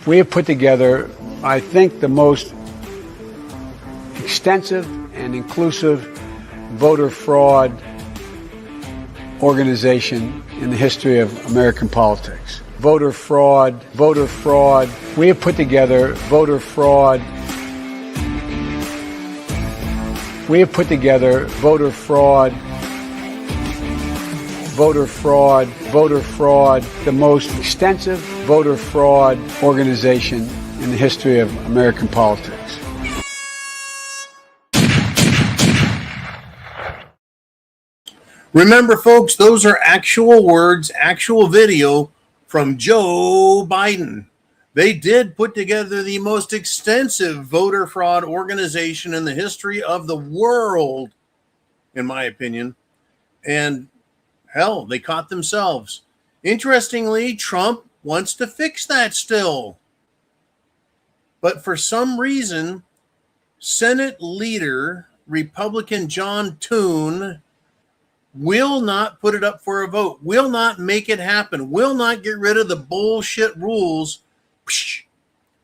We have put together, I think, the most extensive and inclusive voter fraud organization in the history of American politics. Voter fraud. We have put together voter fraud. We have put together voter fraud, the most extensive voter fraud organization in the history of American politics. Remember, folks, those are actual words, actual video from Joe Biden. They did put together the most extensive voter fraud organization in the history of the world, in my opinion. And hell, they caught themselves. Interestingly, Trump wants to fix that still. But for some reason, Senate leader, Republican John Thune, will not put it up for a vote, will not make it happen, will not get rid of the bullshit rules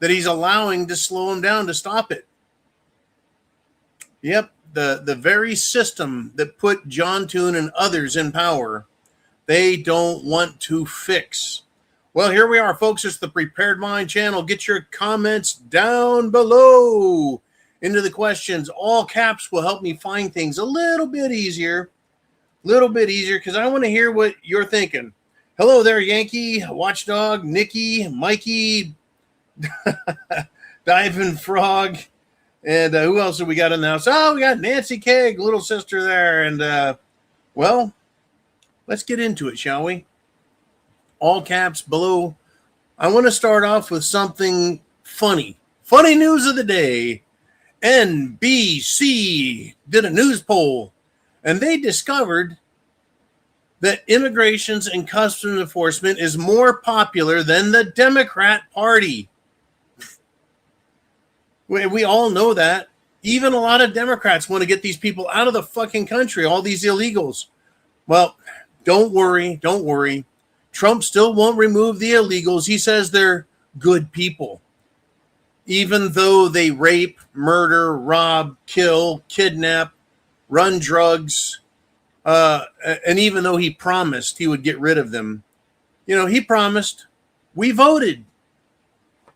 that he's allowing to slow him down, to stop it. Yep, the very system that put John Thune and others in power, they don't want to fix. Well, here we are, folks. It's the Prepared Mind channel. Get your comments down below into the questions. All caps will help me find things a little bit easier, because I want to hear what you're thinking. Hello there, Yankee, Watchdog, Nikki, Mikey, Diving Frog, and who else have we got in the house? Oh, we got Nancy Keg, little sister there. And, well, let's get into it, shall we? All caps below. I want to start off with something funny. Funny news of the day. NBC did a news poll, and they discovered that immigrations and customs enforcement is more popular than the Democrat Party. We all know that. Even a lot of Democrats want to get these people out of the fucking country, all these illegals. Well, don't worry. Trump still won't remove the illegals. He says they're good people, even though they rape, murder, rob, kill, kidnap, run drugs, and even though he promised he would get rid of them. You know, he promised. We voted.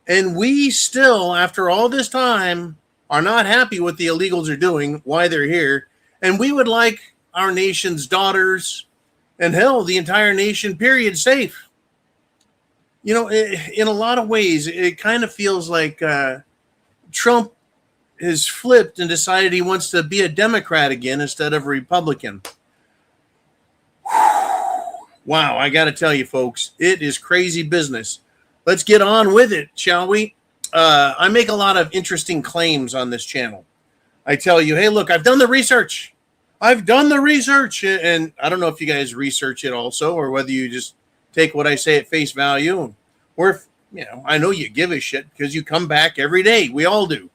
And we still, after all this time, are not happy what the illegals are doing, why they're here. And we would like our nation's daughters, and hell, the entire nation, period, safe. You know, in a lot of ways, it kind of feels like Trump has flipped and decided he wants to be a Democrat again instead of a Republican. Wow, I got to tell you, folks, it is crazy business. Let's get on with it, shall we? I make a lot of interesting claims on this channel. I tell you, hey, look, I've done the research. And I don't know if you guys research it also, or whether you just take what I say at face value, or if, you know, I know you give a shit because you come back every day. We all do.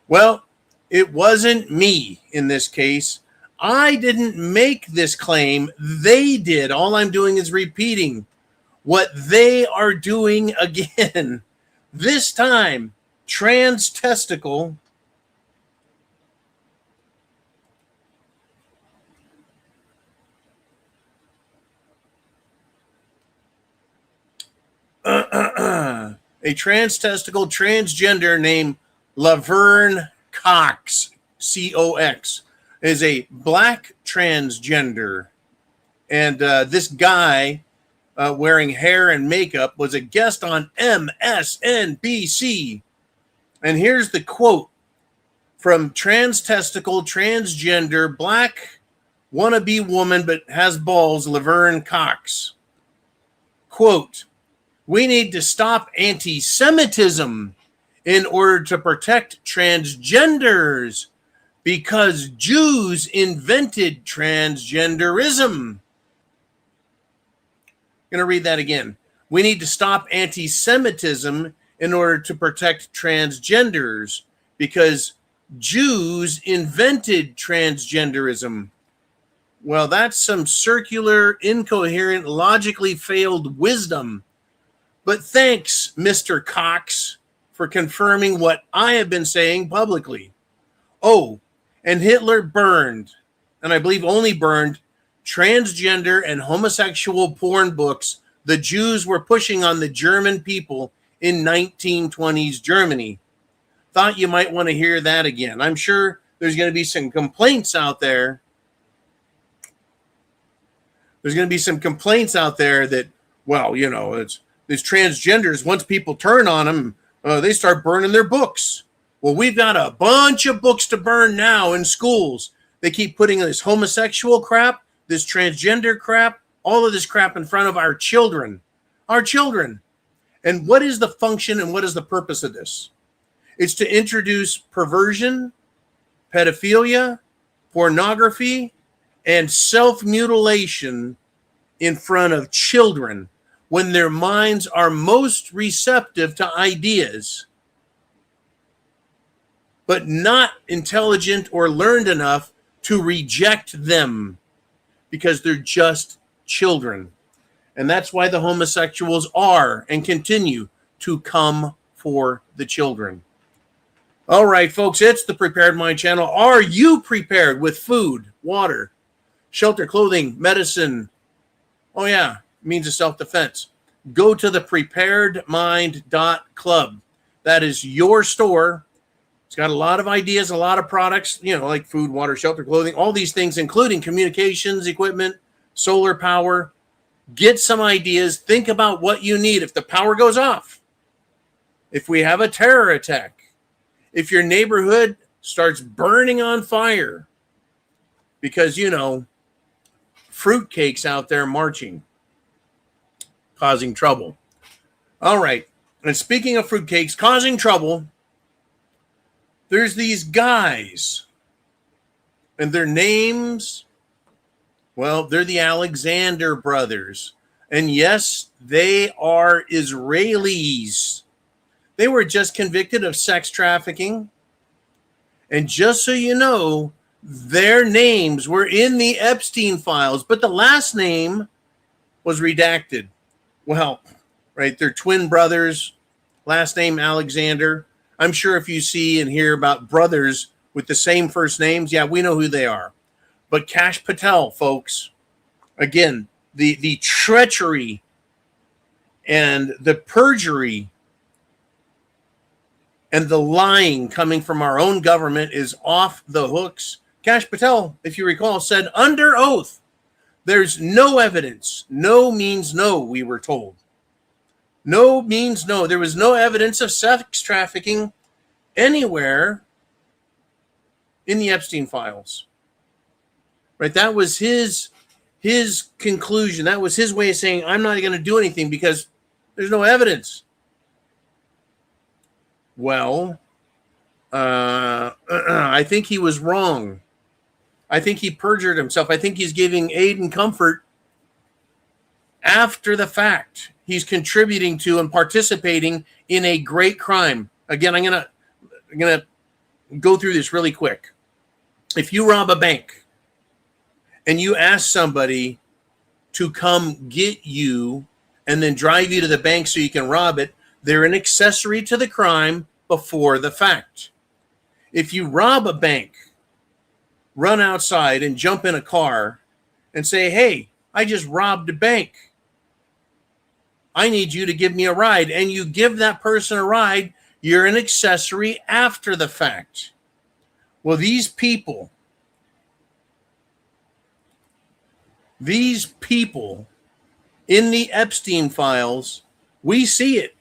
Well, it wasn't me in this case. I didn't make this claim. They did. All I'm doing is repeating what they are doing again. This time, trans testicle a transgender named Laverne Cox, C-O-X, is a black transgender. And this guy wearing hair and makeup was a guest on MSNBC. And here's the quote from transgender, black wannabe woman but has balls, Laverne Cox. Quote, "We need to stop anti-Semitism in order to protect transgenders because Jews invented transgenderism." I'm going to read that again. We need to stop anti-Semitism in order to protect transgenders because Jews invented transgenderism. Well, that's some circular, incoherent, logically failed wisdom But thanks, Mr. Cox, for confirming what I have been saying publicly. Oh, and Hitler burned, and I believe only burned, transgender and homosexual porn books the Jews were pushing on the German people in 1920s Germany. Thought you might want to hear that again. I'm sure there's going to be some complaints out there. There's going to be some complaints out there that, well, you know, it's transgenders. Once people turn on them, they start burning their books. Well, we've got a bunch of books to burn now in schools. They keep putting this homosexual crap, this transgender crap, all of this crap in front of our children. Our children. And what is the function and what is the purpose of this? It's to introduce perversion, pedophilia, pornography, and self-mutilation in front of children when their minds are most receptive to ideas, but not intelligent or learned enough to reject them because they're just children. And that's why the homosexuals are and continue to come for the children. All right, folks, it's the Prepared Mind channel. Are you prepared with food, water, shelter, clothing, medicine? Oh, yeah, means of self-defense. Go to thepreparedmind.club. That is your store. It's got a lot of ideas, a lot of products, you know, like food, water, shelter, clothing, all these things, including communications equipment, solar power. Get some ideas. Think about what you need if the power goes off, if we have a terror attack, if your neighborhood starts burning on fire because, you know, fruitcakes out there marching, causing trouble. All right. And speaking of fruitcakes causing trouble, there's these guys, and their names, well, they're the Alexander brothers. And yes, they are Israelis. They were just convicted of sex trafficking. And just so you know, their names were in the Epstein files, but the last name was redacted. Well, right, they're twin brothers, last name Alexander. I'm sure if you see and hear about brothers with the same first names, yeah, we know who they are. But Kash Patel, folks, again, the treachery and the perjury and the lying coming from our own government is off the hooks. Kash Patel, if you recall, said under oath, there's no evidence. No means no, we were told. No means no. There was no evidence of sex trafficking anywhere in the Epstein files. Right? That was his conclusion. That was his way of saying, I'm not going to do anything because there's no evidence. Well, I think he was wrong. I think he perjured himself. I think he's giving aid and comfort after the fact. He's contributing to and participating in a great crime. Again, I'm gonna go through this really quick. If you rob a bank and you ask somebody to come get you and then drive you to the bank so you can rob it, they're an accessory to the crime before the fact. If you rob a bank, run outside and jump in a car and say, hey, I just robbed a bank. I need you to give me a ride. And you give that person a ride, you're an accessory after the fact. Well, these people in the Epstein files, we see it.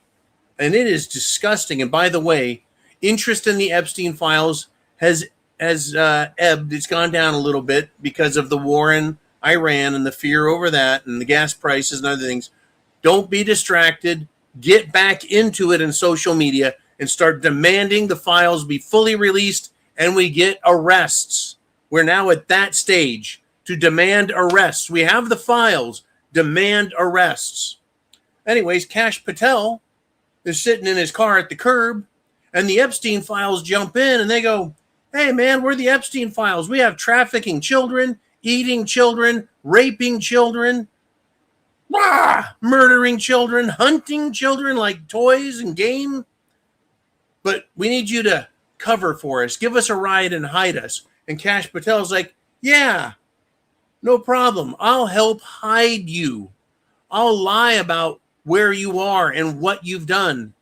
And it is disgusting. And by the way, interest in the Epstein files has ebbed. It's gone down a little bit because of the war in Iran and the fear over that and the gas prices and other things. Don't be distracted. Get back into it in social media and start demanding the files be fully released and we get arrests. We're now at that stage to demand arrests. We have the files. Demand arrests. Anyways, Kash Patel is sitting in his car at the curb and the Epstein files jump in and they go, hey, man, we're the Epstein files. We have trafficking children, eating children, raping children. murdering children, hunting children like toys and game. But we need you to cover for us. Give us a ride and hide us. And Kash Patel's like, yeah, no problem. I'll help hide you. I'll lie about where you are and what you've done.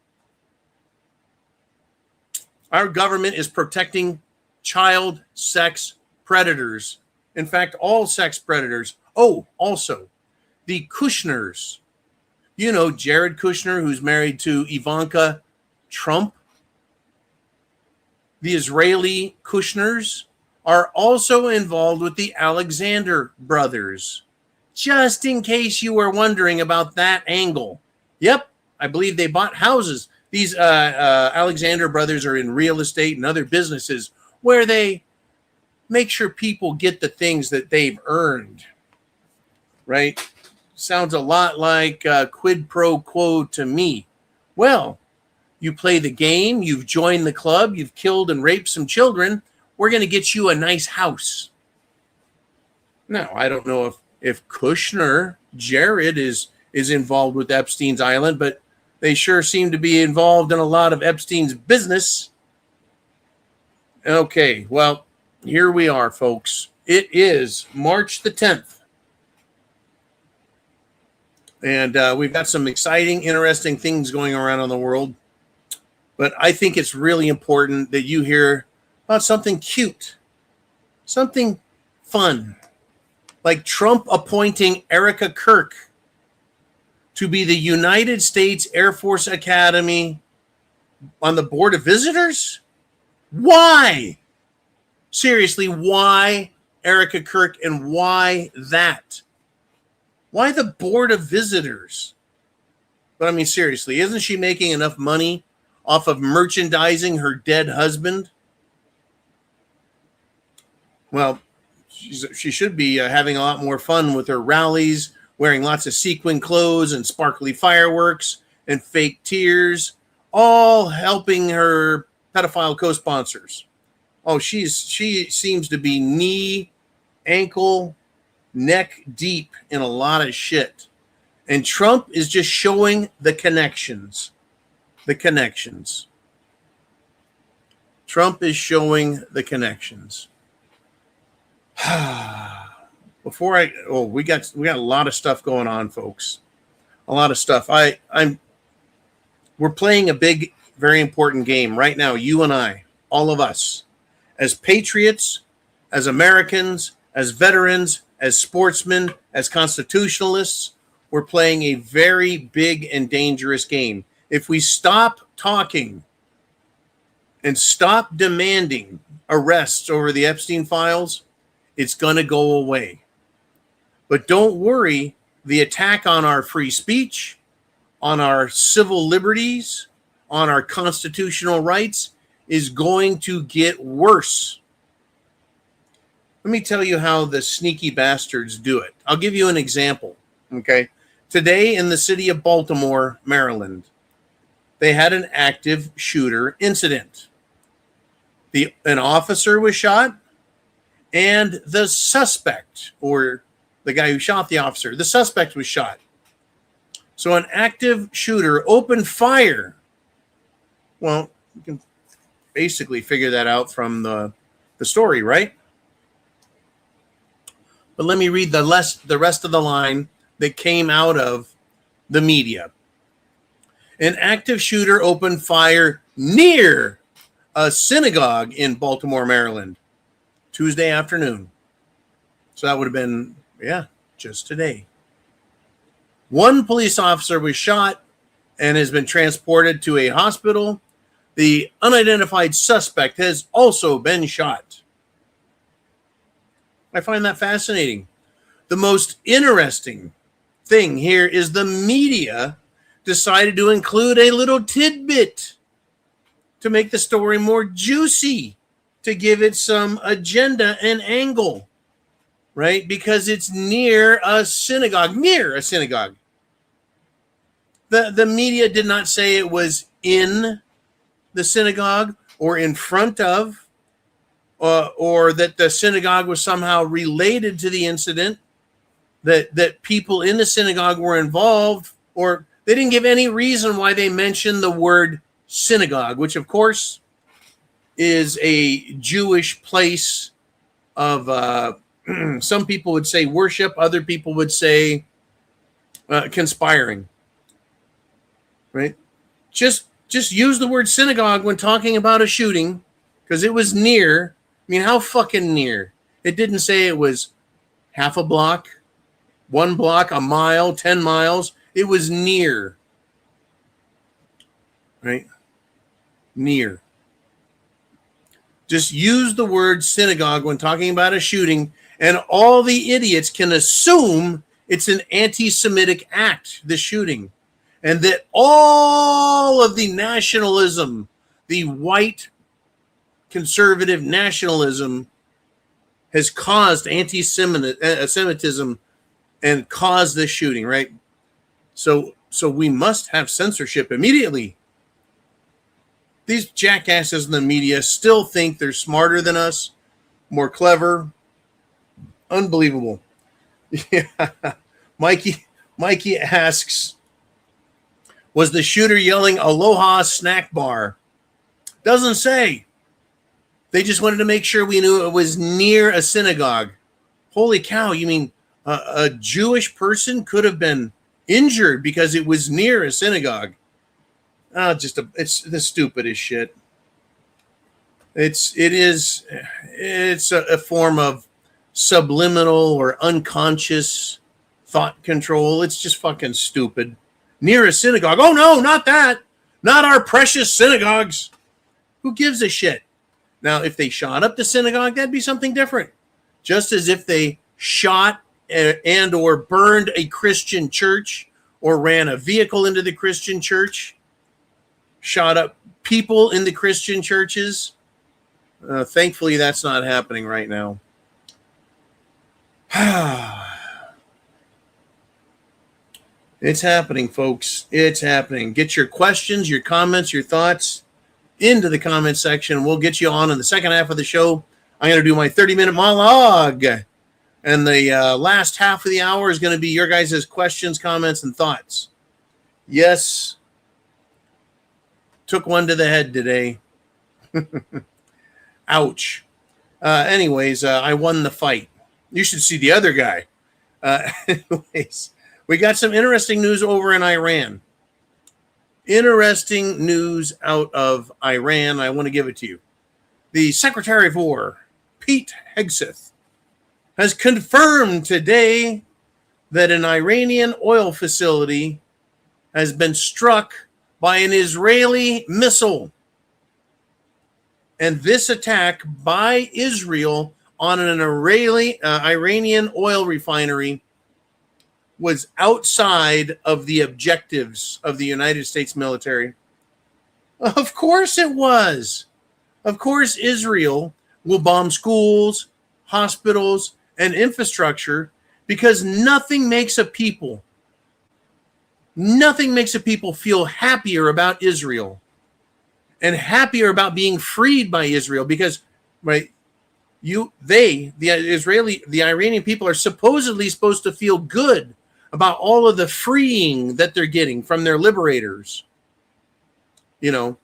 Our government is protecting child sex predators. In fact, all sex predators. Oh, also, the Kushners. You know, Jared Kushner, who's married to Ivanka Trump. The Israeli Kushners are also involved with the Alexander brothers. Just in case you were wondering about that angle. Yep, I believe they bought houses. These Alexander brothers are in real estate and other businesses where they make sure people get the things that they've earned. Right? Sounds a lot like quid pro quo to me. Well, you play the game, you've joined the club, you've killed and raped some children. We're going to get you a nice house. Now, I don't know if Kushner, Jared, is involved with Epstein's Island, but they sure seem to be involved in a lot of Epstein's business. Okay, well, here we are, folks. It is March the 10th. And we've got some exciting, interesting things going around in the world. But I think it's really important that you hear about something cute, something fun, like Trump appointing Erica Kirk to be the United States Air Force Academy on the Board of Visitors? Why? Seriously, why Erica Kirk and why that? Why the Board of Visitors? But I mean, seriously, isn't she making enough money off of merchandising her dead husband? Well, she should be having a lot more fun with her rallies, wearing lots of sequin clothes and sparkly fireworks and fake tears, all helping her pedophile co-sponsors. Oh, she seems to be knee, ankle, neck deep in a lot of shit. And Trump is just showing the connections. The connections. Trump is showing the connections. We got a lot of stuff going on, folks. A lot of stuff. We're playing a big, very important game right now. You and I, all of us, as patriots, as Americans, as veterans, as sportsmen, as constitutionalists, we're playing a very big and dangerous game. If we stop talking and stop demanding arrests over the Epstein files, it's going to go away. But don't worry, the attack on our free speech, on our civil liberties, on our constitutional rights is going to get worse. Let me tell you how the sneaky bastards do it. I'll give you an example, okay? Today in the city of Baltimore, Maryland, they had an active shooter incident. An officer was shot, and the suspect, or the guy who shot the officer, the suspect was shot. So an active shooter opened fire. Well, you can basically figure that out from the story, right? But let me read the rest of the line that came out of the media. An active shooter opened fire near a synagogue in Baltimore, Maryland, Tuesday afternoon. So that would have been, just today. One police officer was shot and has been transported to a hospital. The unidentified suspect has also been shot. I find that fascinating. The most interesting thing here is the media decided to include a little tidbit to make the story more juicy, to give it some agenda and angle, right? Because it's near a synagogue. The media did not say it was in the synagogue or in front of, or that the synagogue was somehow related to the incident. that people in the synagogue were involved, or they didn't give any reason why they mentioned the word synagogue, which of course is a Jewish place of some people would say worship, other people would say conspiring. Right? Just use the word synagogue when talking about a shooting, because it was near. I mean, how fucking near? It didn't say it was half a block, 1 block, a mile, 10 miles. It was near. Right? Near. Just use the word synagogue when talking about a shooting, and all the idiots can assume it's an anti-Semitic act, the shooting, and that all of the nationalism, the white conservative nationalism, has caused anti-Semitism and caused this shooting, right? So we must have censorship immediately. These jackasses in the media still think they're smarter than us, more clever. Unbelievable. Yeah. Mikey asks, was the shooter yelling Aloha snack bar? Doesn't say. They just wanted to make sure we knew it was near a synagogue. Holy cow, you mean a Jewish person could have been injured because it was near a synagogue? It's the stupidest shit. It's a form of subliminal or unconscious thought control. It's just fucking stupid. Near a synagogue. Oh no, not that. Not our precious synagogues. Who gives a shit? Now, if they shot up the synagogue, that'd be something different. Just as if they shot and or burned a Christian church or ran a vehicle into the Christian church, shot up people in the Christian churches. Thankfully, that's not happening right now. It's happening, folks. It's happening. Get your questions, your comments, your thoughts into the comment section. We'll get you on in the second half of the show. I'm going to do my 30-minute monologue. And the last half of the hour is going to be your guys' questions, comments, and thoughts. Yes. Took one to the head today. Ouch. Anyways, I won the fight. You should see the other guy. Anyways, we got some interesting news over in Iran. Interesting news out of Iran. I want to give it to you. The Secretary of War, Pete Hegseth, has confirmed today that an Iranian oil facility has been struck by an Israeli missile. And this attack by Israel on an Iranian oil refinery was outside of the objectives of the United States military. Of course it was. Of course Israel will bomb schools, hospitals, and infrastructure because nothing makes a people feel happier about Israel and happier about being freed by Israel, because right, the Iranian people are supposedly supposed to feel good about all of the freeing that they're getting from their liberators. You know,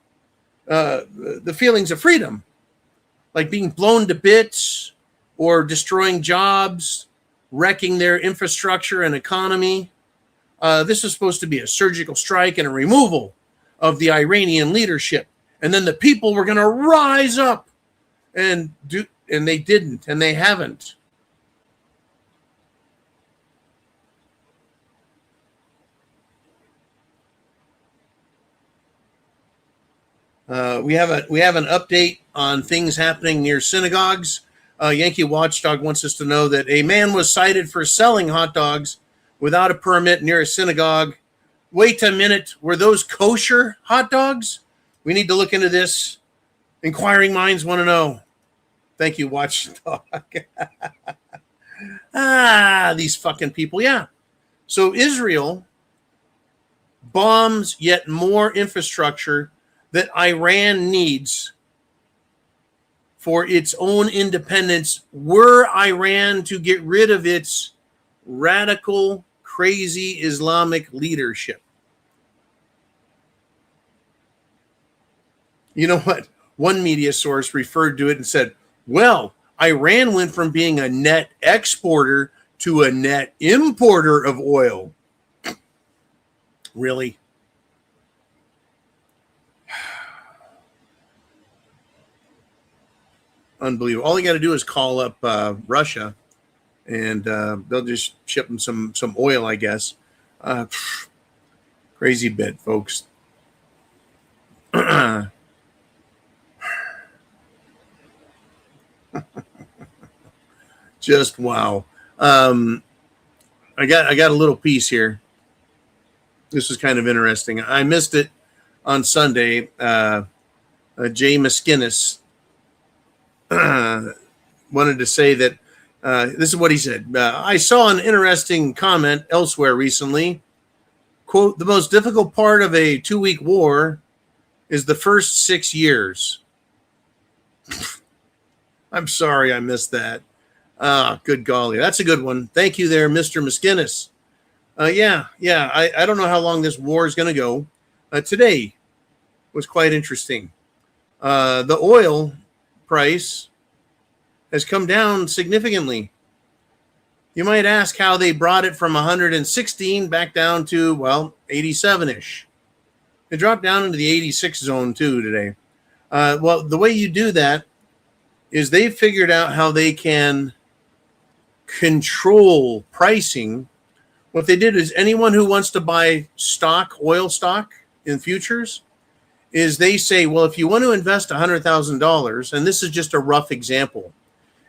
the feelings of freedom, like being blown to bits or destroying jobs, wrecking their infrastructure and economy. This is supposed to be a surgical strike and a removal of the Iranian leadership. And then the people were going to rise up and they didn't, and they haven't. We have an update on things happening near synagogues. Yankee Watchdog wants us to know that a man was cited for selling hot dogs without a permit near a synagogue. Wait a minute, were those kosher hot dogs? We need to look into this. Inquiring minds want to know. Thank you, Watchdog. These fucking people. Yeah. So Israel bombs yet more infrastructure that Iran needs for its own independence. Were Iran to get rid of its radical, crazy Islamic leadership. You know what? One media source referred to it and said, well, Iran went from being a net exporter to a net importer of oil. Really? Unbelievable. All you got to do is call up Russia, and they'll just ship them some oil, I guess. Crazy bit, folks. Just wow. I got a little piece here. This was kind of interesting. I missed it on Sunday. Jay Miskinnis wanted to say that this is what he said. I saw an interesting comment elsewhere recently. Quote, the most difficult part of a 2-week war is the first 6 years. I'm sorry I missed that. Good golly. That's a good one. Thank you there, Mr. Miskinnis. Yeah. I don't know how long this war is going to go. Today was quite interesting. The oil price has come down significantly. You might ask how they brought it from 116 back down to, well, 87-ish. It dropped down into the 86 zone too today. Well, the way you do that is they've figured out how they can control pricing. What they did is anyone who wants to buy oil stock in futures, is they say, well, if you want to invest $100,000, and this is just a rough example.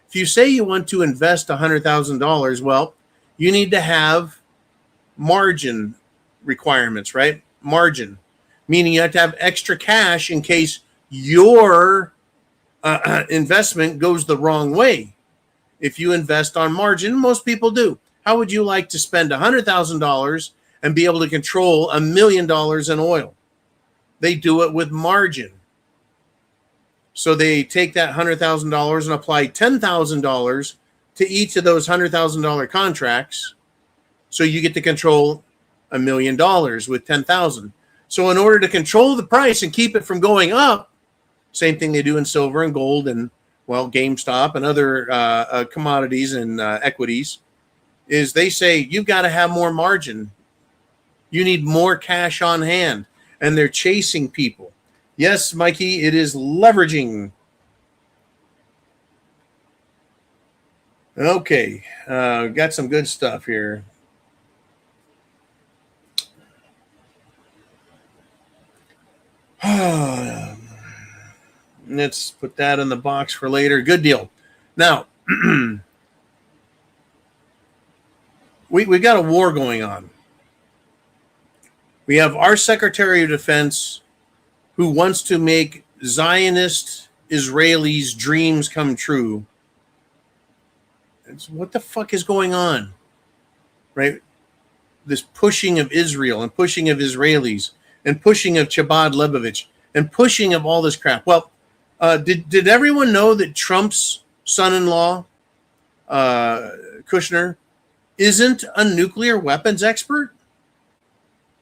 If you say you want to invest $100,000, well, you need to have margin requirements, right? Margin, meaning you have to have extra cash in case your investment goes the wrong way. If you invest on margin, most people do. How would you like to spend $100,000 and be able to control $1 million in oil? They do it with margin. So they take that $100,000 and apply $10,000 to each of those $100,000 contracts. So you get to control $1 million with $10,000. So in order to control the price and keep it from going up, same thing they do in silver and gold and, well, GameStop and other commodities and equities, is they say you've got to have more margin. You need more cash on hand. And they're chasing people. Yes, Mikey, it is leveraging. Okay, got some good stuff here. Let's put that in the box for later. Good deal. Now, we've got a war going on. We have our Secretary of Defense who wants to make Zionist Israelis' dreams come true. What the fuck is going on? Right? This pushing of Israel and pushing of Israelis and pushing of Chabad Lebovich and pushing of all this crap. Well, did everyone know that Trump's son-in-law, Kushner, isn't a nuclear weapons expert?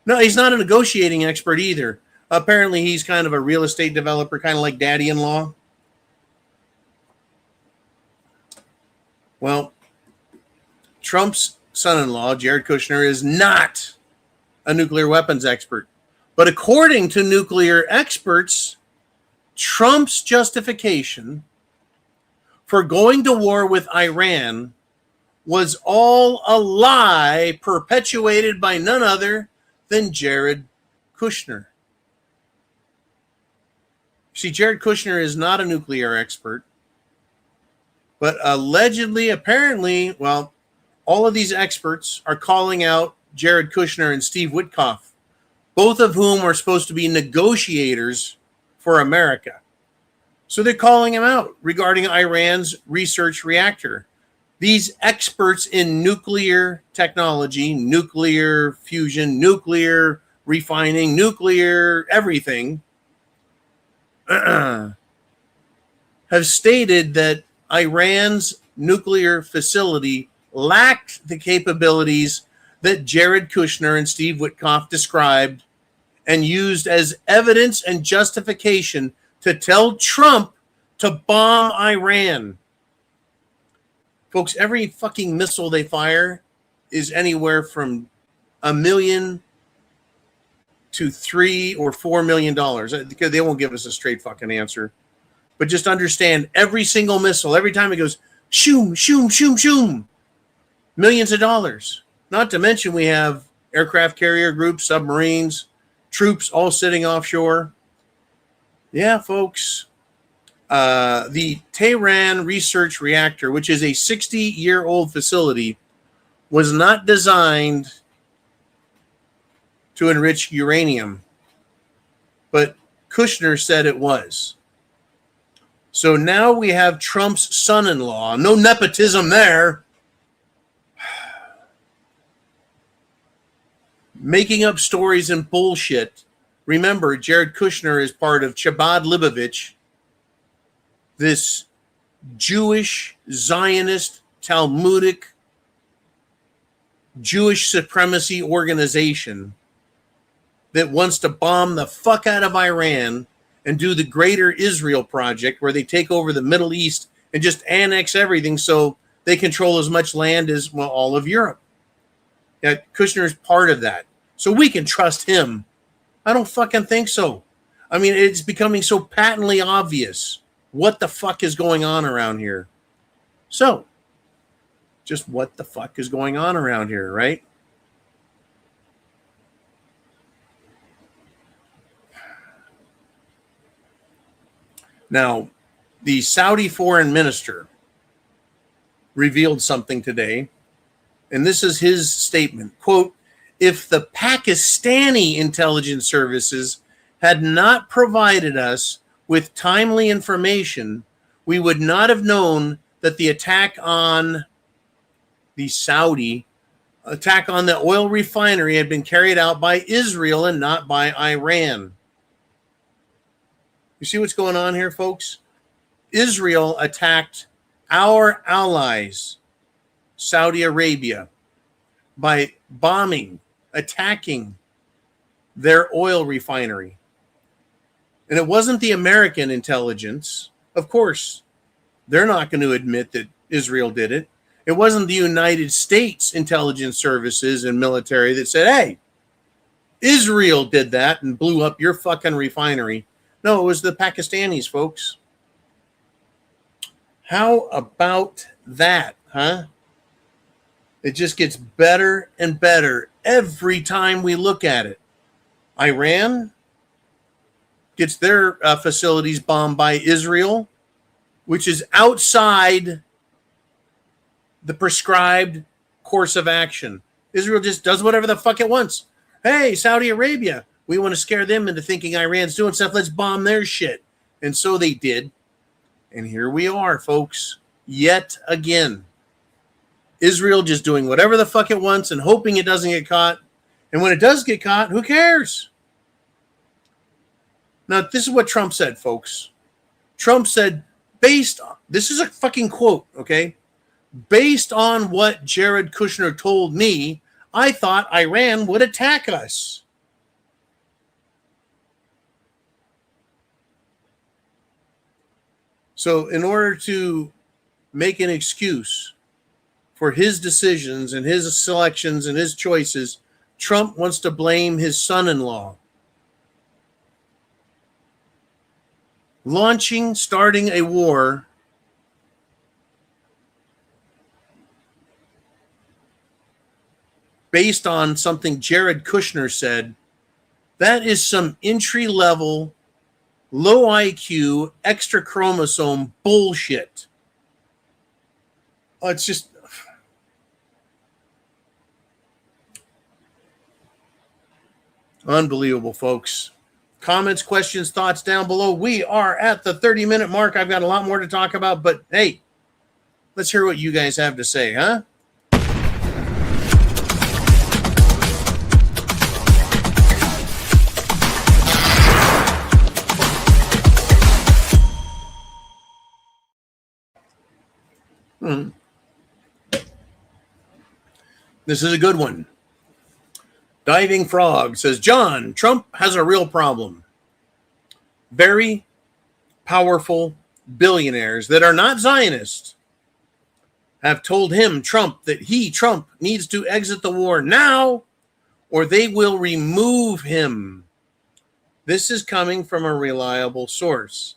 No, he's not a negotiating expert either. Apparently, he's kind of a real estate developer, kind of like daddy-in-law. Well, Trump's son-in-law, Jared Kushner, is not a nuclear weapons expert. But according to nuclear experts, Trump's justification for going to war with Iran was all a lie perpetuated by none other than Jared Kushner. See, Jared Kushner is not a nuclear expert, but allegedly, apparently, well, all of these experts are calling out Jared Kushner and Steve Witkoff, both of whom are supposed to be negotiators for America. So they're calling him out regarding Iran's research reactor. These experts in nuclear technology, nuclear fusion, nuclear refining, nuclear everything, have stated that Iran's nuclear facility lacked the capabilities that Jared Kushner and Steve Witkoff described and used as evidence and justification to tell Trump to bomb Iran. Folks, every fucking missile they fire is anywhere from $1 million to $3 or $4 million, because they won't give us a straight fucking answer. But just understand, every single missile, every time it goes shoom, shoom, shoom, shoom, millions of dollars. Not to mention we have aircraft carrier groups, submarines, troops all sitting offshore. Yeah, folks. The Tehran Research Reactor, which is a 60-year-old facility, was not designed to enrich uranium, but Kushner said it was. So now we have Trump's son-in-law. No nepotism there. Making up stories and bullshit. Remember, Jared Kushner is part of Chabad Libovich, this Jewish, Zionist, Talmudic, Jewish supremacy organization that wants to bomb the fuck out of Iran and do the Greater Israel Project, where they take over the Middle East and just annex everything so they control as much land as, well, all of Europe. Yeah, Kushner's part of that. So we can trust him. I don't fucking think so. I mean, it's becoming so patently obvious what the fuck is going on around here. So, just what the fuck is going on around here, right? Now, the Saudi foreign minister revealed something today, and this is his statement, quote, "If the Pakistani intelligence services had not provided us with timely information, we would not have known that the attack on the oil refinery had been carried out by Israel and not by Iran." You see what's going on here, folks? Israel attacked our allies, Saudi Arabia, by bombing, attacking their oil refinery. And it wasn't the American intelligence. Of course, they're not going to admit that Israel did it. It wasn't the United States intelligence services and military that said, hey, Israel did that and blew up your fucking refinery. No, it was the Pakistanis, folks. How about that, huh? It just gets better and better every time we look at it. Iran gets their facilities bombed by Israel, which is outside the prescribed course of action. Israel just does whatever the fuck it wants. Hey, Saudi Arabia, we want to scare them into thinking Iran's doing stuff. Let's bomb their shit. And so they did. And here we are, folks, yet again. Israel just doing whatever the fuck it wants and hoping it doesn't get caught. And when it does get caught, who cares? Now, this is what Trump said, folks. Trump said, this is a fucking quote, okay? Based on what Jared Kushner told me, I thought Iran would attack us. So in order to make an excuse for his decisions and his selections and his choices, Trump wants to blame his son-in-law. Starting a war based on something Jared Kushner said, that is some entry-level, low IQ, extra chromosome bullshit. Oh, it's just unbelievable, folks. Comments, questions, thoughts down below. We are at the 30-minute mark. I've got a lot more to talk about, but hey, let's hear what you guys have to say, huh? This is a good one. Diving Frog says, John, Trump has a real problem. Very powerful billionaires that are not Zionists have told him, Trump, that Trump, needs to exit the war now or they will remove him. This is coming from a reliable source.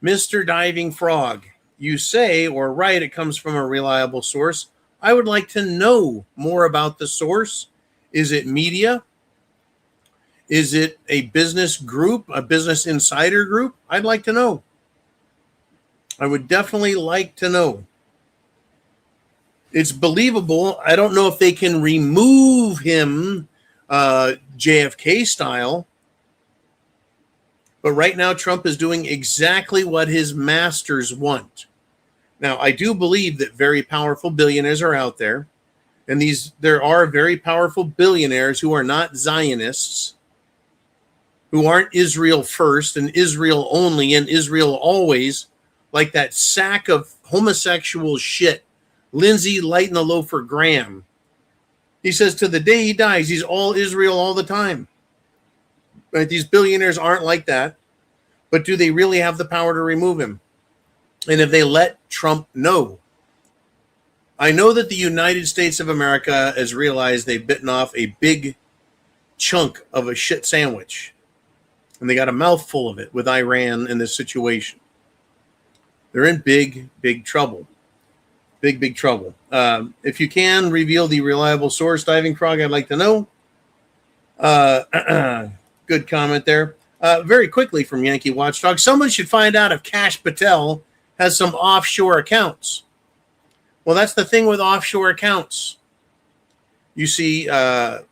Mr. Diving Frog, you say or write it comes from a reliable source. I would like to know more about the source. Is it media? Is it a business group, a business insider group? I'd like to know. I would definitely like to know. It's believable. I don't know if they can remove him JFK style. But right now, Trump is doing exactly what his masters want. Now, I do believe that very powerful billionaires are out there. And there are very powerful billionaires who are not Zionists, who aren't Israel first and Israel only and Israel always, like that sack of homosexual shit, Lindsay Light in the Loafer Graham. He says to the day he dies, he's all Israel all the time. Right? These billionaires aren't like that. But do they really have the power to remove him? And if they let Trump know? I know that the United States of America has realized they've bitten off a big chunk of a shit sandwich. And they got a mouthful of it with Iran in this situation. They're in big, big trouble. Big, big trouble. If you can reveal the reliable source, Diving Frog, I'd like to know. Good comment there. Very quickly from Yankee Watchdog, someone should find out if Kash Patel has some offshore accounts. Well, that's the thing with offshore accounts. You see, let's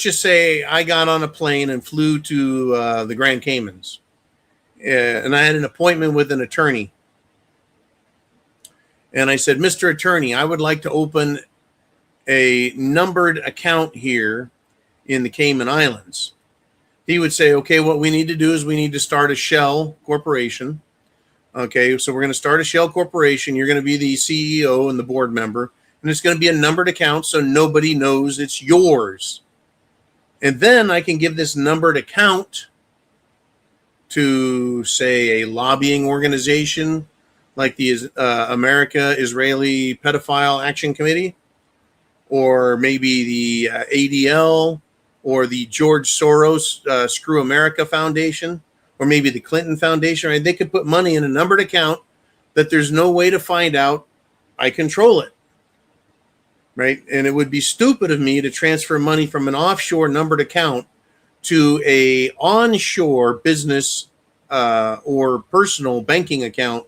just say I got on a plane and flew to the Grand Caymans. And I had an appointment with an attorney. And I said, Mr. Attorney, I would like to open a numbered account here in the Cayman Islands. He would say, okay, what we need to do is we need to start a shell corporation. Okay, so we're going to start a shell corporation. You're going to be the CEO and the board member. And it's going to be a numbered account so nobody knows it's yours. And then I can give this numbered account to, say, a lobbying organization like the America-Israeli Pedophile Action Committee, or maybe the ADL, or the George Soros Screw America Foundation, or maybe the Clinton Foundation. Right? They could put money in a numbered account that there's no way to find out. I control it. Right? And it would be stupid of me to transfer money from an offshore numbered account to a onshore business or personal banking account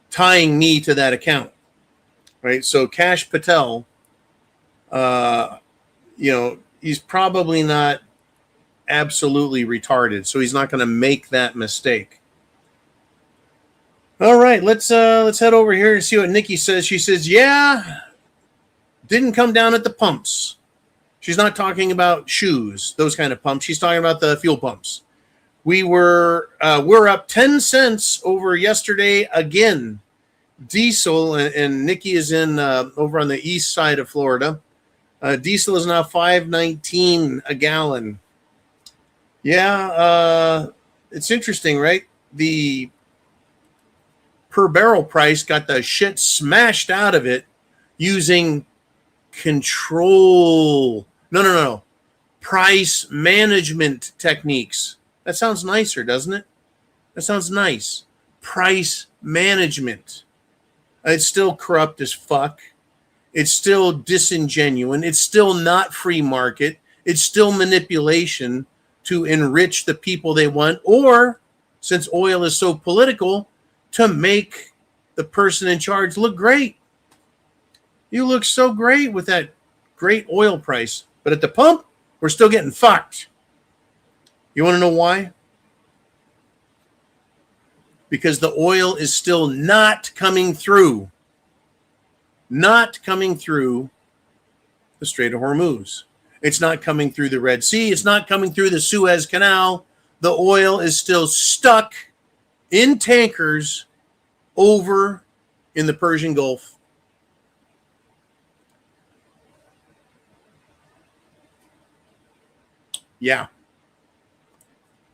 tying me to that account. Right? So Kash Patel, he's probably not absolutely retarded, so he's not going to make that mistake. All right, let's head over here and see what Nikki says. She says, yeah, didn't come down at the pumps. She's not talking about shoes, those kind of pumps. She's talking about the fuel pumps. We're up 10 cents over yesterday again. Diesel, and Nikki is in over on the east side of Florida. Diesel is now $5.19 a gallon. Yeah, it's interesting, right? The per barrel price got the shit smashed out of it using control. No. Price management techniques. That sounds nicer, doesn't it? That sounds nice. Price management. It's still corrupt as fuck. It's still disingenuous. It's still not free market. It's still manipulation to enrich the people they want, or, since oil is so political, to make the person in charge look great. You look so great with that great oil price, but at the pump, we're still getting fucked. You want to know why? Because the oil is still not coming through. Not coming through the Strait of Hormuz. It's not coming through the Red Sea. It's not coming through the Suez Canal. The oil is still stuck in tankers over in the Persian Gulf. Yeah.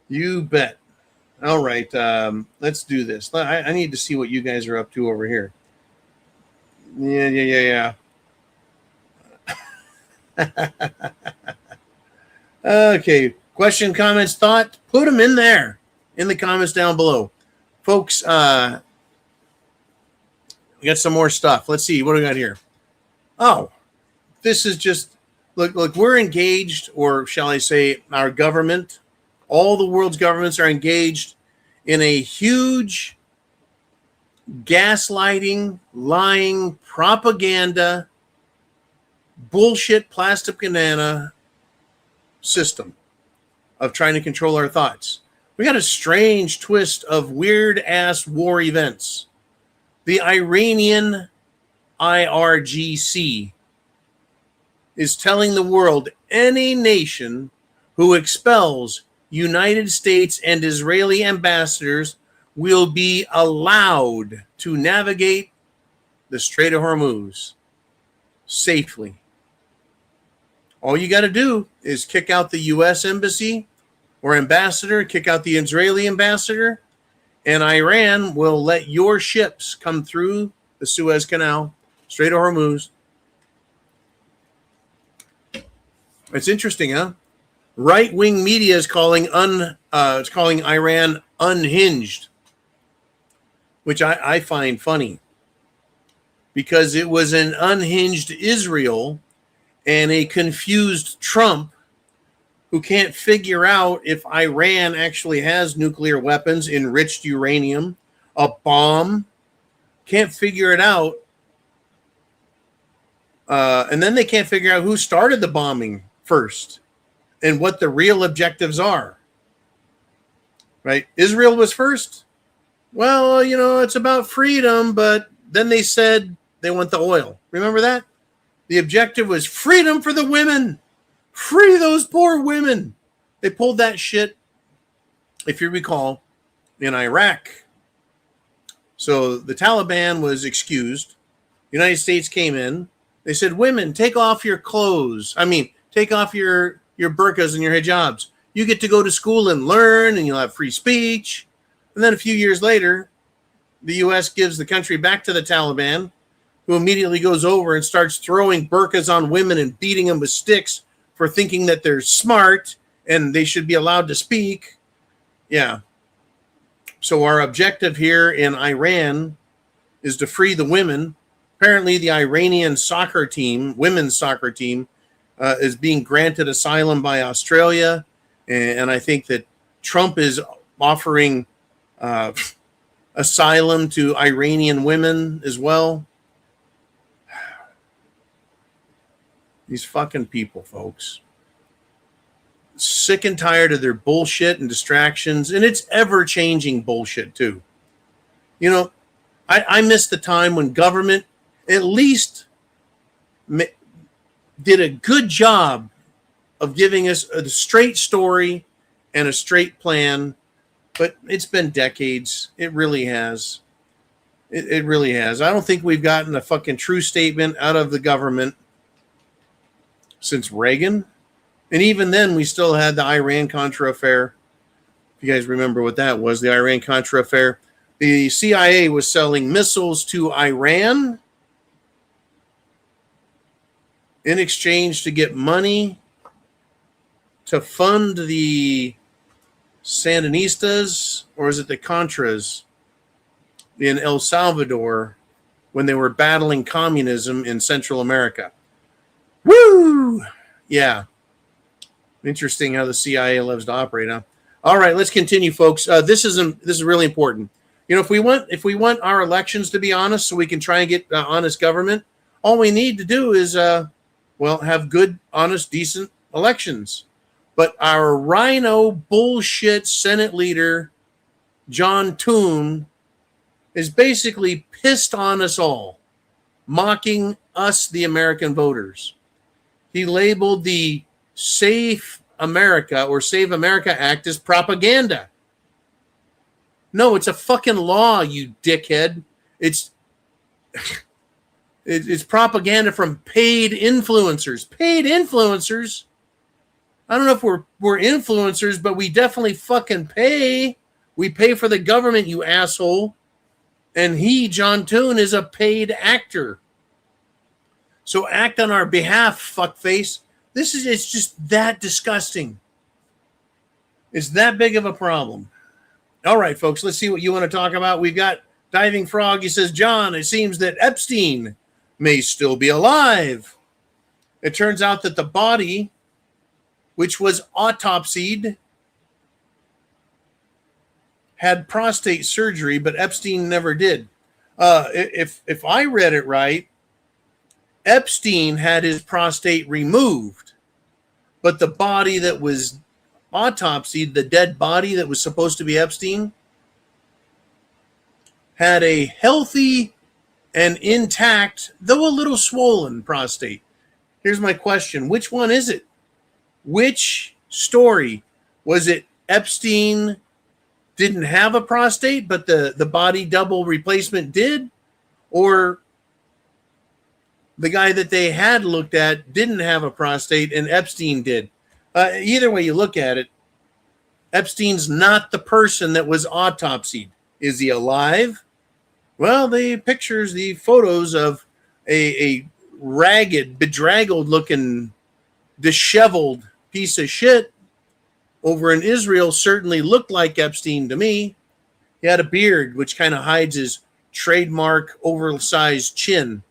You bet. All right. Let's do this. I need to see what you guys are up to over here. Yeah. Okay. Question, comments, thought? Put them in there in the comments down below. Folks, we got some more stuff. Let's see. What do we got here? Oh, this is just, look, we're engaged, or shall I say our government, all the world's governments are engaged in a huge gaslighting, lying, propaganda, bullshit plastic banana system of trying to control our thoughts. We got a strange twist of weird ass war events. The Iranian IRGC is telling the world any nation who expels United States and Israeli ambassadors will be allowed to navigate the Strait of Hormuz safely. All you got to do is kick out the U.S. embassy or ambassador, kick out the Israeli ambassador, and Iran will let your ships come through the Suez Canal, Strait of Hormuz. It's interesting, huh? Right-wing media is calling Iran unhinged, which I find funny, because it was an unhinged Israel and a confused Trump who can't figure out if Iran actually has nuclear weapons, enriched uranium, a bomb. Can't figure it out. And then they can't figure out who started the bombing first and what the real objectives are. Right? Israel was first. Well, it's about freedom, but then they said they want the oil. Remember that? The objective was freedom for the women. Free those poor women. They pulled that shit, if you recall, in Iraq. So the Taliban was excused. The United States came in. They said, women, take off your clothes. Take off your burqas and your hijabs. You get to go to school and learn, and you'll have free speech. And then a few years later, the U.S. gives the country back to the Taliban, who immediately goes over and starts throwing burqas on women and beating them with sticks for thinking that they're smart and they should be allowed to speak. Yeah. So our objective here in Iran is to free the women. Apparently the Iranian women's soccer team, is being granted asylum by Australia. And I think that Trump is offering asylum to Iranian women as well. These fucking people, folks. Sick and tired of their bullshit and distractions. And it's ever-changing bullshit, too. I miss the time when government at least did a good job of giving us a straight story and a straight plan. But it's been decades. It really has. It really has. I don't think we've gotten a fucking true statement out of the government since Reagan. And even then, we still had the Iran-Contra affair. If you guys remember what that was, the Iran-Contra affair. The CIA was selling missiles to Iran in exchange to get money to fund the Sandinistas, or is it the Contras in El Salvador when they were battling communism in Central America. Woo! Yeah. Interesting how the CIA loves to operate, huh? All right, let's continue, folks. This is really important. If we want our elections to be honest, so we can try and get honest government, all we need to do is have good, honest, decent elections. But our rhino bullshit Senate leader, John Toon, is basically pissed on us all, mocking us, the American voters. He labeled the Safe America or Save America Act as propaganda. No, it's a fucking law, you dickhead. It's propaganda from paid influencers. Paid influencers? I don't know if we're influencers, but we definitely fucking pay. We pay for the government, you asshole. And he, John Toon, is a paid actor. So act on our behalf, fuckface. It's just that disgusting. It's that big of a problem. All right, folks, let's see what you want to talk about. We've got Diving Frog. He says, John, it seems that Epstein may still be alive. It turns out that the body, which was autopsied, had prostate surgery, but Epstein never did. If I read it right, Epstein had his prostate removed, but the body that was autopsied, the dead body that was supposed to be Epstein, had a healthy and intact, though a little swollen prostate. Here's my question. Which one is it? Which story? Was it Epstein didn't have a prostate, but the body double replacement did? Or the guy that they had looked at didn't have a prostate and Epstein did? Either way you look at it, Epstein's not the person that was autopsied. Is he alive? Well, the pictures, the photos of a ragged, bedraggled looking, disheveled piece of shit over in Israel certainly looked like Epstein to me. He had a beard, which kind of hides his trademark oversized chin.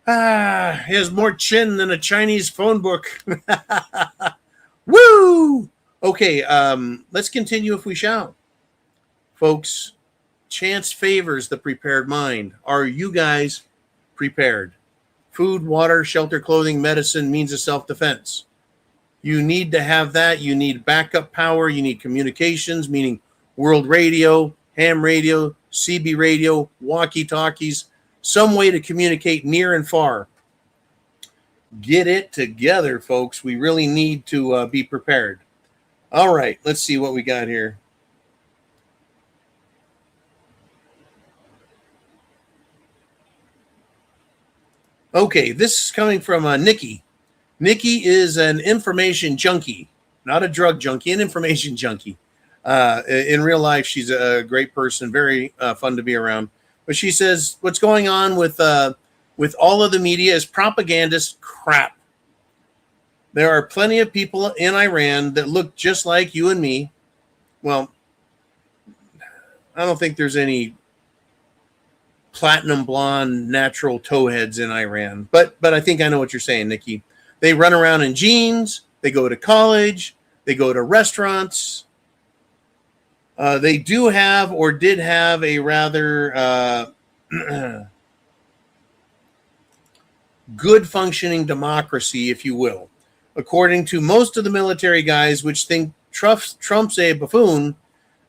He has more chin than a Chinese phone book. Woo! Okay, let's continue if we shall. Folks, chance favors the prepared mind. Are you guys prepared? Food, water, shelter, clothing, medicine, means of self-defense. You need to have that. You need backup power. You need communications, meaning world radio, ham radio, CB radio, walkie-talkies, some way to communicate near and far. Get it together, folks. We really need to be prepared. All right, let's see what we got here. Okay, this is coming from Nikki. Nikki is an information junkie, not a drug junkie, an information junkie. In real life, she's a great person, very fun to be around. But she says, what's going on with all of the media is propagandist crap. There are plenty of people in Iran that look just like you and me. Well, I don't think there's any platinum blonde natural towheads in Iran. But I think I know what you're saying, Nikki. They run around in jeans. They go to college. They go to restaurants. They do have or did have a rather good functioning democracy, if you will. According to most of the military guys, which think Trump's a buffoon,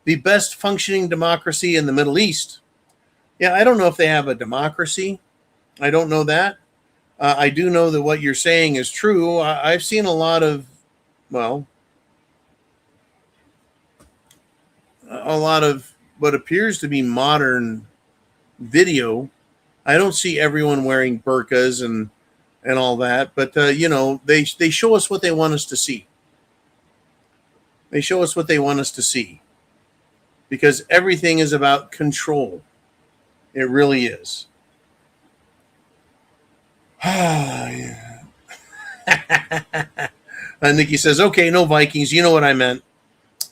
the best functioning democracy in the Middle East. Yeah, I don't know if they have a democracy. I don't know that. I do know that what you're saying is true. I've seen a lot of what appears to be modern video. I don't see everyone wearing burqas and all that, but they show us what they want us to see. They show us what they want us to see, because everything is about control. It really is. Nikki says, okay, no Vikings. You know what I meant.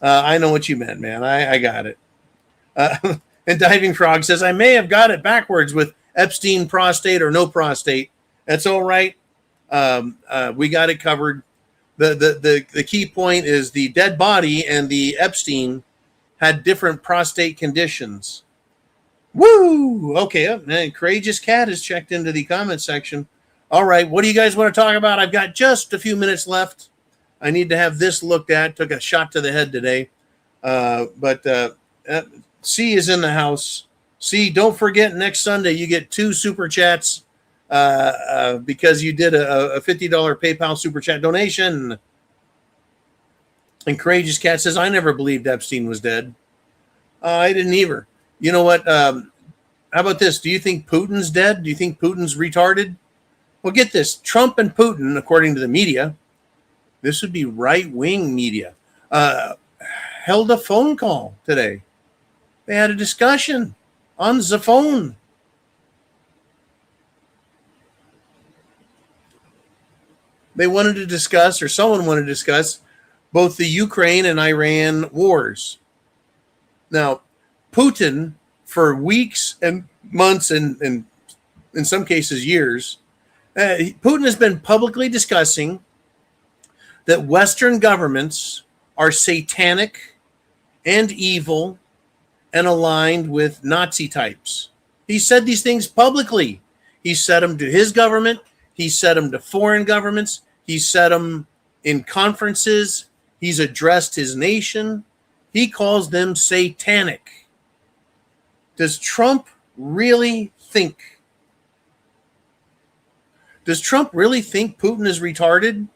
I know what you meant, man. I got it. And Diving Frog says, I may have got it backwards with Epstein prostate or no prostate. That's all right. We got it covered. The key point is the dead body and the Epstein had different prostate conditions. Woo! Okay, Courageous Cat has checked into the comment section. All right, what do you guys want to talk about? I've got just a few minutes left. I need to have this looked at. Took a shot to the head today. But C is in the house. C, don't forget, next Sunday you get 2 super chats because you did a $50 PayPal super chat donation. And Courageous Cat says, I never believed Epstein was dead. I didn't either. You know what? How about this? Do you think Putin's dead? Do you think Putin's retarded? Well, get this. Trump and Putin, according to the media, This would be right-wing media. Held a phone call today. They had a discussion on the phone. They wanted to discuss, or someone wanted to discuss, both the Ukraine and Iran wars. Now, Putin, for weeks and months and in some cases years, Putin has been publicly discussing that Western governments are satanic and evil and aligned with Nazi types. He said these things publicly. He said them to his government. He said them to foreign governments. He said them in conferences. He's addressed his nation. He calls them satanic. Does Trump really think? Does Trump really think Putin is retarded?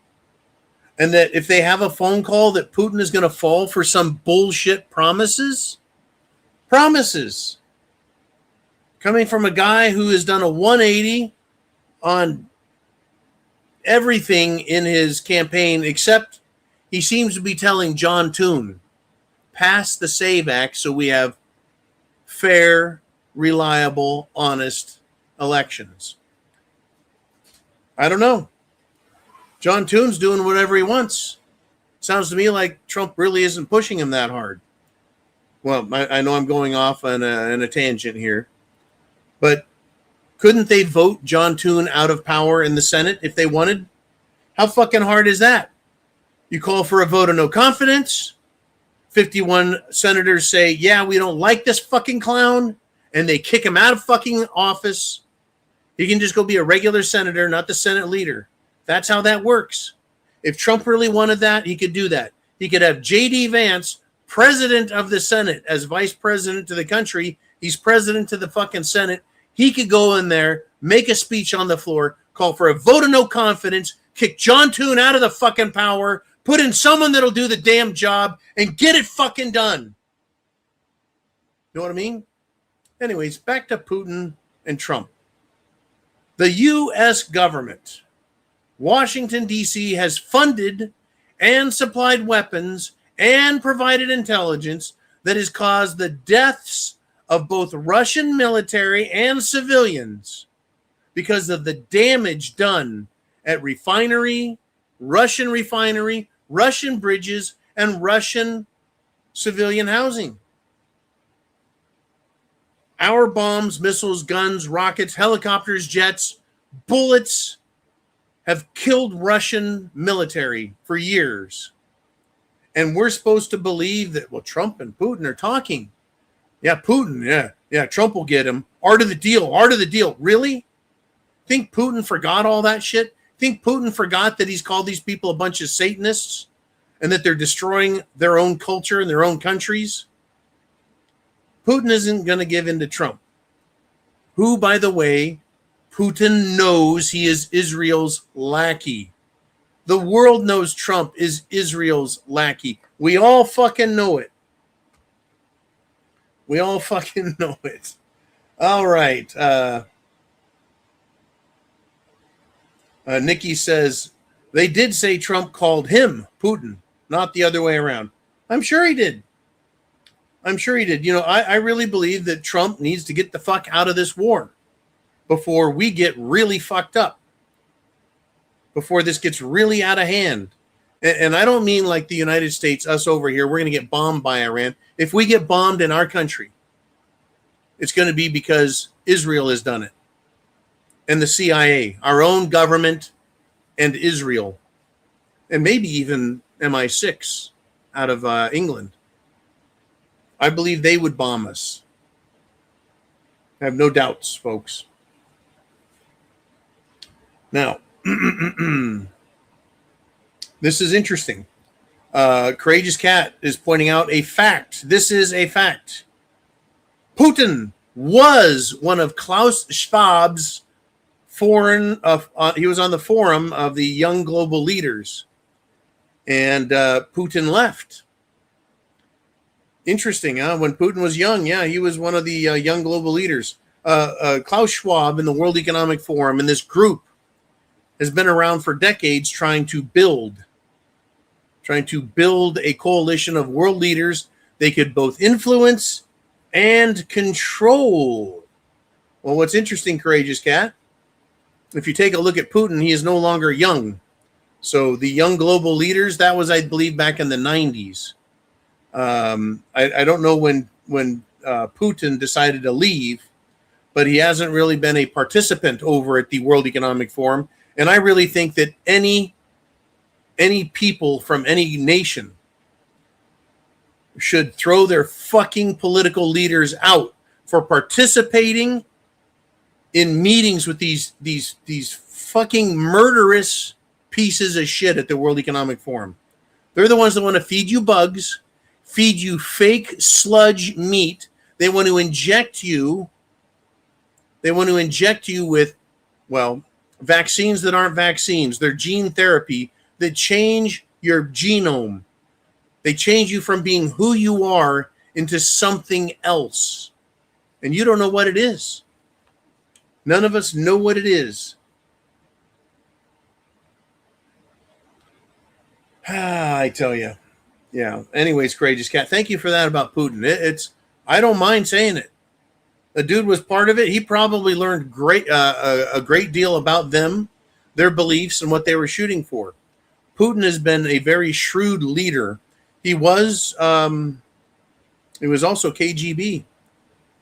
And that if they have a phone call that Putin is going to fall for some bullshit promises? Promises. Coming from a guy who has done a 180 on everything in his campaign, except he seems to be telling John Toon, pass the SAVE Act so we have fair, reliable, honest elections. I don't know. John Toon's doing whatever he wants. Sounds to me like Trump really isn't pushing him that hard. Well, I know I'm going off on a tangent here, but couldn't they vote John Toon out of power in the Senate if they wanted? How fucking hard is that? You call for a vote of no confidence. 51 senators say, yeah, we don't like this fucking clown, and they kick him out of fucking office. He can just go be a regular senator, not the Senate leader. That's how that works. If Trump really wanted that, he could do that. He could have J.D. Vance, president of the Senate, as vice president to the country. He's president to the fucking Senate. He could go in there, make a speech on the floor, call for a vote of no confidence, kick John Toon out of the fucking power, put in someone that'll do the damn job, and get it fucking done. You know what I mean? Anyways, back to Putin and Trump. The U.S. government, Washington, D.C., has funded and supplied weapons and provided intelligence that has caused the deaths of both Russian military and civilians because of the damage done at Russian refinery, Russian bridges, and Russian civilian housing. Our bombs, missiles, guns, rockets, helicopters, jets, bullets have killed Russian military for years. And we're supposed to believe that, well, Trump and Putin are talking. Yeah, Putin, yeah, Trump will get him. Art of the deal. Really? Think Putin forgot all that shit? Think Putin forgot that he's called these people a bunch of Satanists and that they're destroying their own culture and their own countries? Putin isn't going to give in to Trump, who, by the way, Putin knows he is Israel's lackey. The world knows Trump is Israel's lackey. We all fucking know it. We all fucking know it. All right. Nikki says, they did say Trump called him Putin, not the other way around. I'm sure he did. You know, I really believe that Trump needs to get the fuck out of this war before we get really fucked up, before this gets really out of hand. And I don't mean like the United States, us over here, we're going to get bombed by Iran. If we get bombed in our country, it's going to be because Israel has done it. And the CIA, our own government, and Israel, and maybe even MI6 out of England. I believe they would bomb us. I have no doubts, folks. Now, this is interesting. Courageous Cat is pointing out a fact. This is a fact. Putin was one of Klaus Schwab's he was on the forum of the young global leaders, and Putin left. Interesting, huh? When Putin was young, yeah, he was one of the young global leaders. Klaus Schwab in the World Economic Forum, and this group has been around for decades trying to build trying to build a coalition of world leaders they could both influence and control. Well, what's interesting, Courageous Cat, if you take a look at Putin, he is no longer young. So the young global leaders, that was, I believe, back in the 90s. I don't know when Putin decided to leave, but he hasn't really been a participant over at the World Economic Forum. And I really think that any people from any nation should throw their fucking political leaders out for participating in meetings with these fucking murderous pieces of shit at the World Economic Forum. They're the ones that want to feed you bugs, feed you fake sludge meat. They want to inject you. They want to inject you with, well, vaccines that aren't vaccines. They're gene therapy that change your genome. They change you from being who you are into something else. And you don't know what it is. None of us know what it is. I tell you. Yeah. Anyways, Courageous Cat, thank you for that about Putin. I don't mind saying it. The dude was part of it. He probably learned a great deal about them, their beliefs, and what they were shooting for. Putin has been a very shrewd leader. He was also KGB,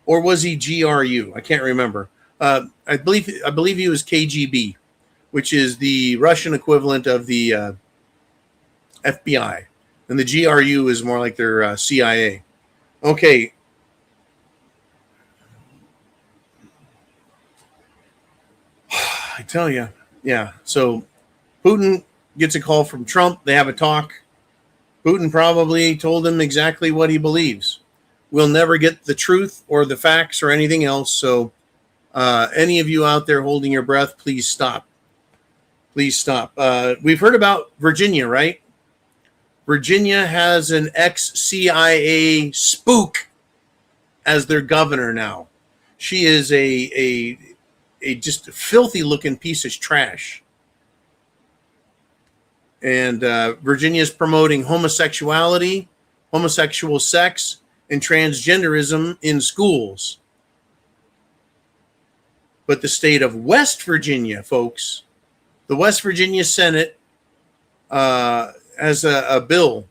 or was he GRU? I can't remember. I believe he was KGB, which is the Russian equivalent of the FBI, and the GRU is more like their CIA. Okay. I tell you, yeah. So Putin gets a call from Trump. They have a talk. Putin probably told him exactly what he believes. We'll never get the truth or the facts or anything else. So any of you out there holding your breath, please stop. Please stop. We've heard about Virginia, right? Virginia has an ex-CIA spook as their governor now. She is a just filthy looking piece of trash. And Virginia is promoting homosexuality, homosexual sex, and transgenderism in schools. But the state of West Virginia, folks, the West Virginia Senate has a bill,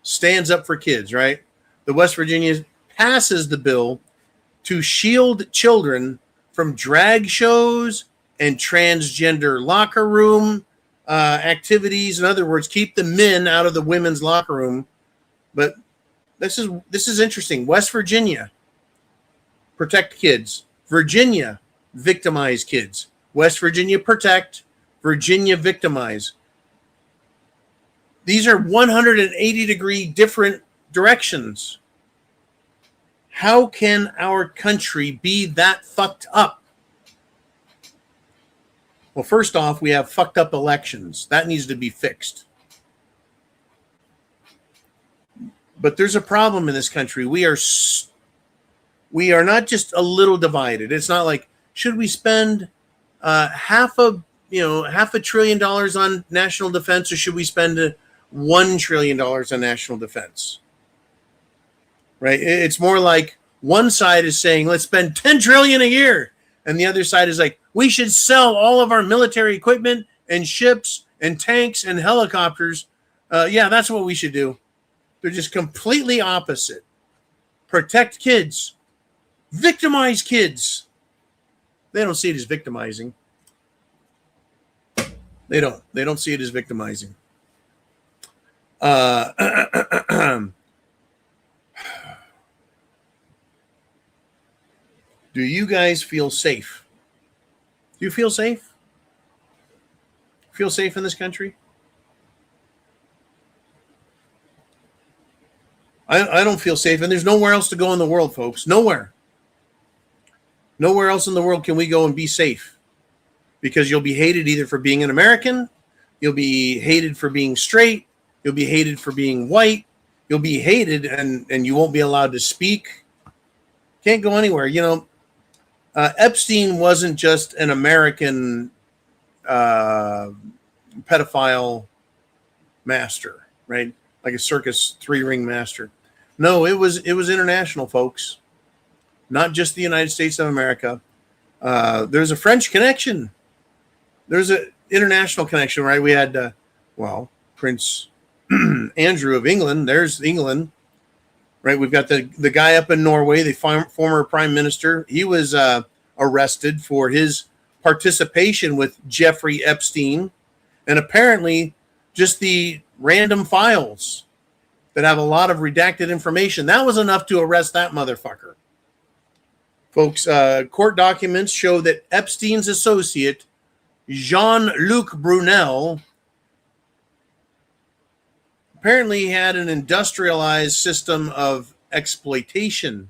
stands up for kids, right? The West Virginia passes the bill to shield children from drag shows and transgender locker room activities. In other words, keep the men out of the women's locker room. But this is interesting. West Virginia, protect kids. Virginia, victimize kids. West Virginia, protect. Virginia, victimize. These are 180-degree different directions. How can our country be that fucked up? Well, first off, we have fucked up elections. That needs to be fixed. But there's a problem in this country. We are not just a little divided. It's not like, should we spend half a $1 trillion on national defense, or should we spend $1 trillion on national defense? Right? It's more like one side is saying, let's spend $10 trillion a year. And the other side is like, we should sell all of our military equipment and ships and tanks and helicopters. Yeah, that's what we should do. They're just completely opposite. Protect kids. Victimize kids. They don't see it as victimizing. They don't see it as victimizing. Do you guys feel safe? Do you feel safe? Feel safe in this country? I don't feel safe, and there's nowhere else to go in the world, folks. Nowhere. Nowhere else in the world can we go and be safe, because you'll be hated either for being an American, you'll be hated for being straight, you'll be hated for being white, you'll be hated, and you won't be allowed to speak. Can't go anywhere. You know, Epstein wasn't just an American pedophile master. right? Like a circus 3-ring master. No, it was international, folks. Not just the United States of America. There's a French connection. There's an international connection, right? We had, Prince Andrew of England. There's England, right? We've got the guy up in Norway, the former prime minister. He was arrested for his participation with Jeffrey Epstein, and apparently just the random files that have a lot of redacted information. That was enough to arrest that motherfucker. Folks, court documents show that Epstein's associate, Jean-Luc Brunel, apparently had an industrialized system of exploitation,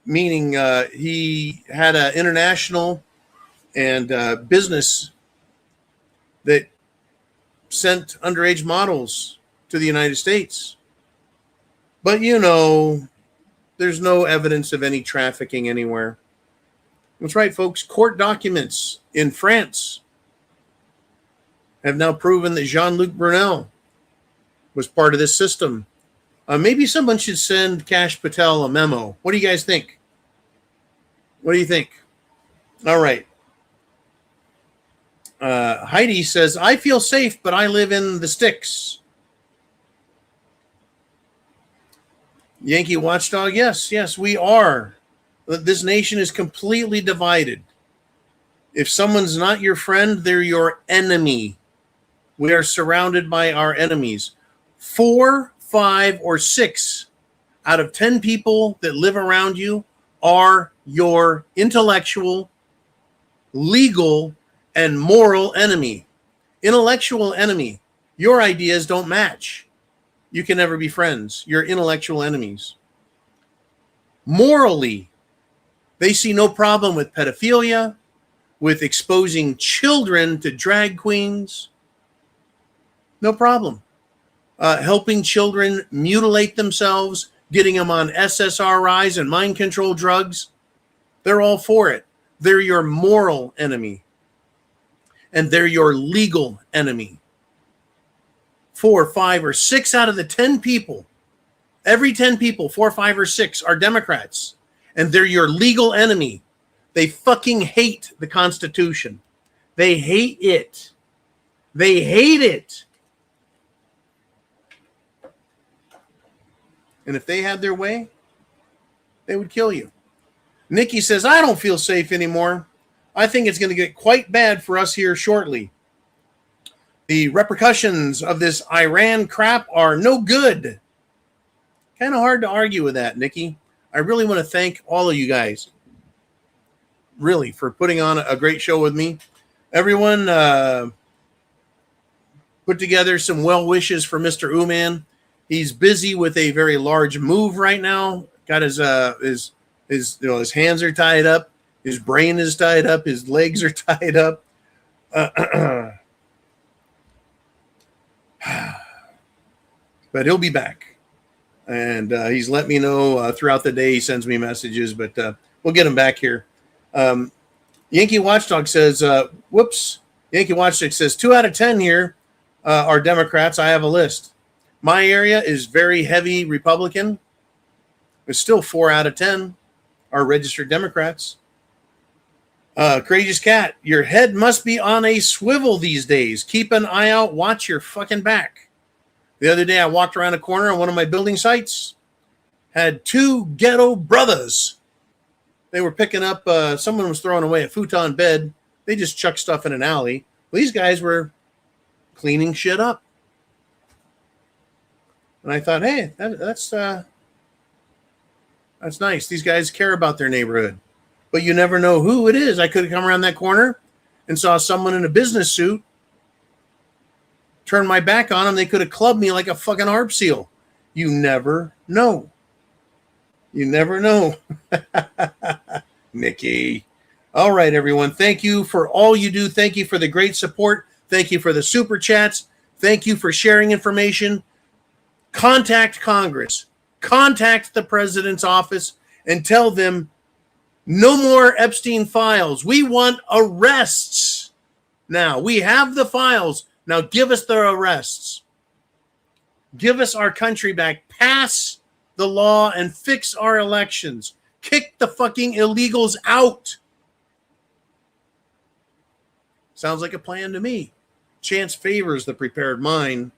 meaning he had an international and business that sent underage models to the United States. But, there's no evidence of any trafficking anywhere. That's right, folks. Court documents in France have now proven that Jean-Luc Brunel was part of this system. Maybe someone should send Kash Patel a memo. What do you guys think? What do you think? All right. Heidi says, I feel safe, but I live in the sticks. Yankee Watchdog, yes, we are. This nation is completely divided. If someone's not your friend, they're your enemy. We are surrounded by our enemies. 4, 5, or 6 out of 10 people that live around you are your intellectual, legal, and moral enemy. Intellectual enemy. Your ideas don't match. You can never be friends. You're intellectual enemies. Morally, they see no problem with pedophilia, with exposing children to drag queens. No problem. Helping children mutilate themselves, getting them on SSRIs and mind control drugs. They're all for it. They're your moral enemy. And they're your legal enemy. 4, 5, or 6 out of the 10 people, every 10 people, 4, 5, or 6 are Democrats, and they're your legal enemy. They fucking hate the Constitution. They hate it. They hate it. And if they had their way, they would kill you. Nikki says, I don't feel safe anymore. I think it's going to get quite bad for us here shortly. The repercussions of this Iran crap are no good. Kind of hard to argue with that, Nikki. I really want to thank all of you guys, really, for putting on a great show with me. Everyone put together some well wishes for Mr. Uman. He's busy with a very large move right now. Got his hands are tied up, his brain is tied up, his legs are tied up. But he'll be back, and he's let me know throughout the day. He sends me messages, but we'll get him back here. Yankee Watchdog says, Yankee Watchdog says 2 out of 10 here are Democrats. I have a list. My area is very heavy Republican. There's still 4 out of 10 are registered Democrats. Courageous Cat, your head must be on a swivel these days. Keep an eye out. Watch your fucking back. The other day, I walked around a corner on one of my building sites, had 2 ghetto brothers. They were picking up, someone was throwing away a futon bed. They just chucked stuff in an alley. Well, these guys were cleaning shit up. And I thought, hey, that's nice. These guys care about their neighborhood. But you never know who it is. I could have come around that corner and saw someone in a business suit, turned my back on them. They could have clubbed me like a fucking harp seal. You never know. You never know. Nikki. All right, everyone. Thank you for all you do. Thank you for the great support. Thank you for the super chats. Thank you for sharing information. Contact Congress. Contact the president's office and tell them no more Epstein files. We want arrests. Now, we have the files. Now give us the arrests. Give us our country back. Pass the law and fix our elections. Kick the fucking illegals out. Sounds like a plan to me. Chance favors the prepared mind.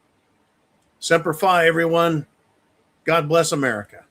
Semper Fi, everyone. God bless America.